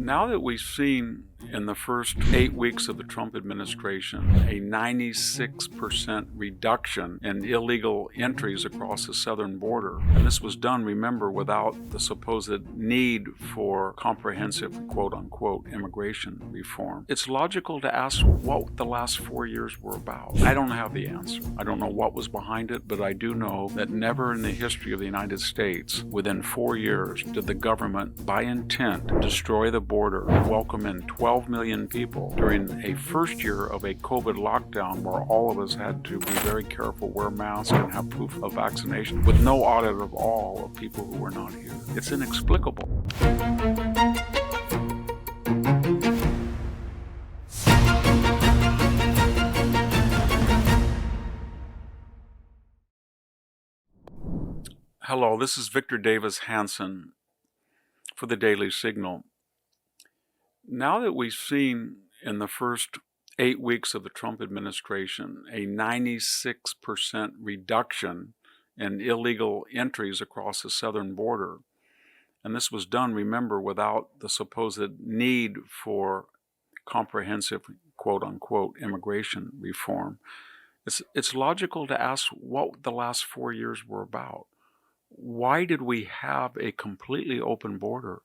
Now that we've seen in the first 8 weeks of the Trump administration a 96% reduction in illegal entries across the southern border, and this was done, remember, without the supposed need for comprehensive quote-unquote immigration reform, it's logical to ask what the last 4 years were about. I don't have the answer. I don't know what was behind it, but I do know that never in the history of the United States, within 4 years, did the government, by intent, destroy the border, welcome in 12 million people during a first year of a COVID lockdown where all of us had to be very careful, wear masks, and have proof of vaccination, with no audit of all of people who were not here. It's inexplicable. Hello, this is Victor Davis Hanson for the Daily Signal. Now that we've seen in the first 8 weeks of the Trump administration a 96% reduction in illegal entries across the southern border, and this was done, remember, without the supposed need for comprehensive quote-unquote immigration reform, it's logical to ask what the last 4 years were about. Why did we have a completely open border?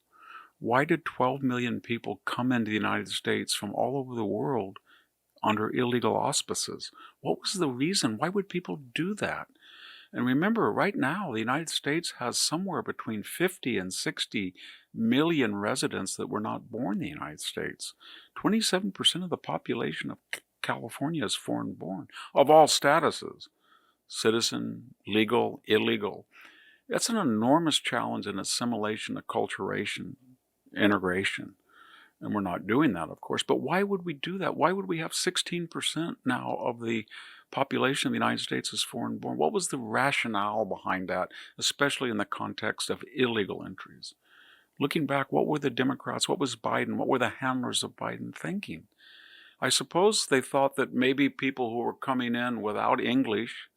Why did 12 million people come into the United States from all over the world under illegal auspices? What was the reason? Why would people do that? And remember, right now, the United States has somewhere between 50 and 60 million residents that were not born in the United States. 27% of the population of California is foreign born, of all statuses: citizen, legal, illegal. That's an enormous challenge in assimilation, acculturation, integration. And we're not doing that, of course. But why would we do that? Why would we have 16% now of the population of the United States as foreign born? What was the rationale behind that, especially in the context of illegal entries? Looking back, what were the Democrats, what was Biden, what were the handlers of Biden thinking? I suppose they thought that maybe people who were coming in without English,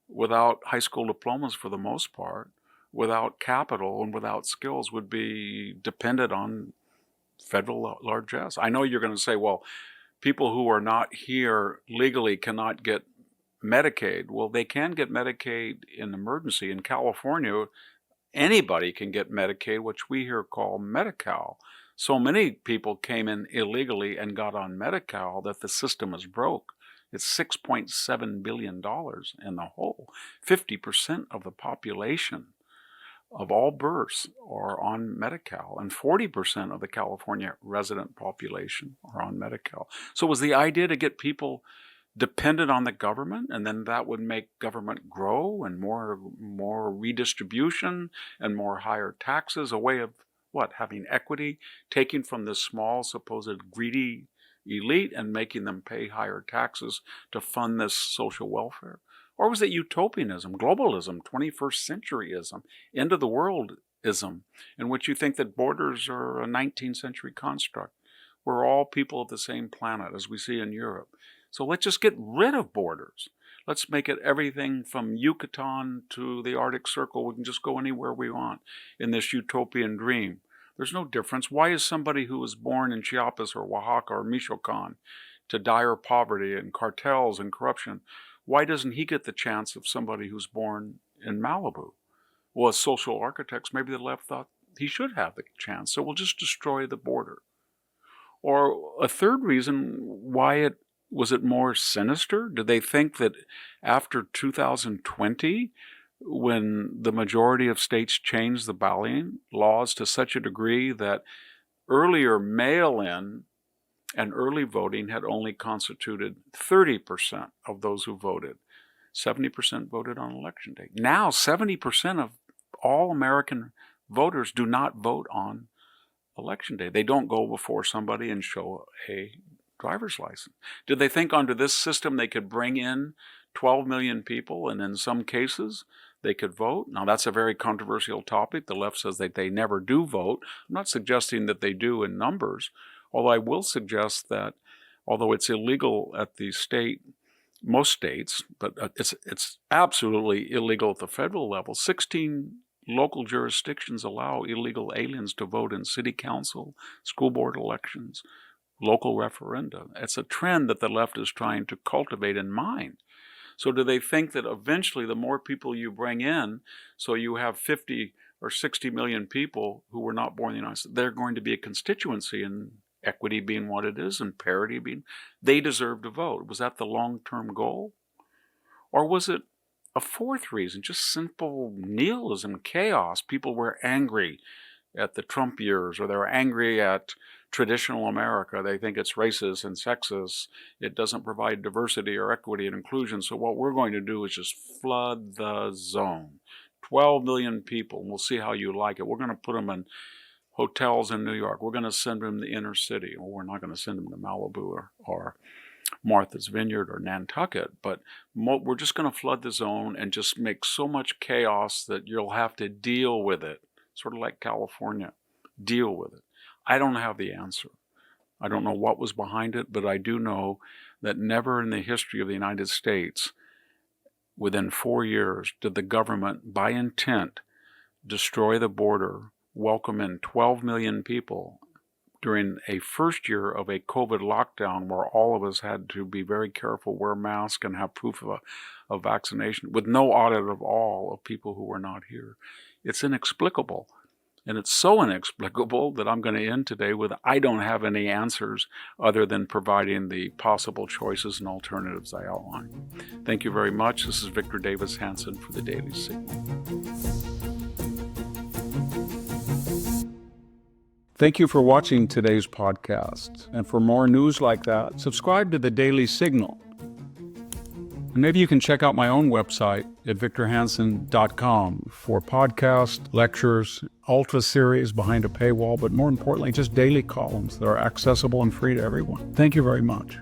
without high school diplomas for the most part, without capital and without skills would be dependent on federal largesse. I know you're going to say, well, people who are not here legally cannot get Medicaid. Well, they can get Medicaid in emergency. In California, anybody can get Medicaid, which we here call Medi-Cal. So many people came in illegally and got on Medi-Cal that the system is broke. It's $6.7 billion in the hole. 50% of the population of all births are on Medi-Cal, and 40% of the California resident population are on Medi-Cal. So was the idea to get people dependent on the government, and then that would make government grow and more redistribution and more higher taxes, a way of what? Having equity, taking from this small supposed greedy elite and making them pay higher taxes to fund this social welfare? Or was it utopianism, globalism, 21st centuryism, end of the worldism, in which you think that borders are a 19th century construct? We're all people of the same planet, as we see in Europe. So let's just get rid of borders. Let's make it everything from Yucatan to the Arctic Circle. We can just go anywhere we want in this utopian dream. There's no difference. Why is somebody who was born in Chiapas or Oaxaca or Michoacan to dire poverty and cartels and corruption, why doesn't he get the chance of somebody who's born in Malibu? Well, as social architects, maybe the left thought he should have the chance, so we'll just destroy the border. Or a third reason, why was it more sinister? Did they think that after 2020, when the majority of states changed the balloting laws to such a degree that earlier mail-in and early voting had only constituted 30% of those who voted. 70% voted on election day. Now, 70% of all American voters do not vote on election day. They don't go before somebody and show a driver's license. Did they think under this system they could bring in 12 million people and in some cases they could vote? Now, that's a very controversial topic. The left says that they never do vote. I'm not suggesting that they do in numbers, although I will suggest that although it's illegal at the state, most states, but it's absolutely illegal at the federal level, 16 local jurisdictions allow illegal aliens to vote in city council, school board elections, local referenda. It's a trend that the left is trying to cultivate in mind. So do they think that eventually the more people you bring in, so you have 50 or 60 million people who were not born in the United States, they're going to be a constituency, and equity being what it is and parity being, they deserve to vote? Was that the long-term goal? Or was it a fourth reason, just simple nihilism, chaos? People were angry at the Trump years, or they were angry at traditional America. They think it's racist and sexist. It doesn't provide diversity or equity and inclusion. So what we're going to do is just flood the zone. 12 million people, and we'll see how you like it. We're going to put them in hotels in New York. We're going to send them to the inner city. Well, we're not going to send them to Malibu or Martha's Vineyard or Nantucket, but we're just going to flood the zone and just make so much chaos that you'll have to deal with it, sort of like California. Deal with it. I don't have the answer. I don't know what was behind it, but I do know that never in the history of the United States, within 4 years, did the government, by intent, destroy the border, welcome in 12 million people during a first year of a COVID lockdown where all of us had to be very careful, wear masks, and have proof of vaccination, with no audit of all of people who were not here. It's inexplicable. And it's so inexplicable that I'm going to end today with, I don't have any answers other than providing the possible choices and alternatives I outlined. Thank you very much. This is Victor Davis Hanson for the Daily Signal. Thank you for watching today's podcast. And for more news like that, subscribe to the Daily Signal. And maybe you can check out my own website at victorhanson.com for podcasts, lectures, ultra series behind a paywall, but more importantly, just daily columns that are accessible and free to everyone. Thank you very much.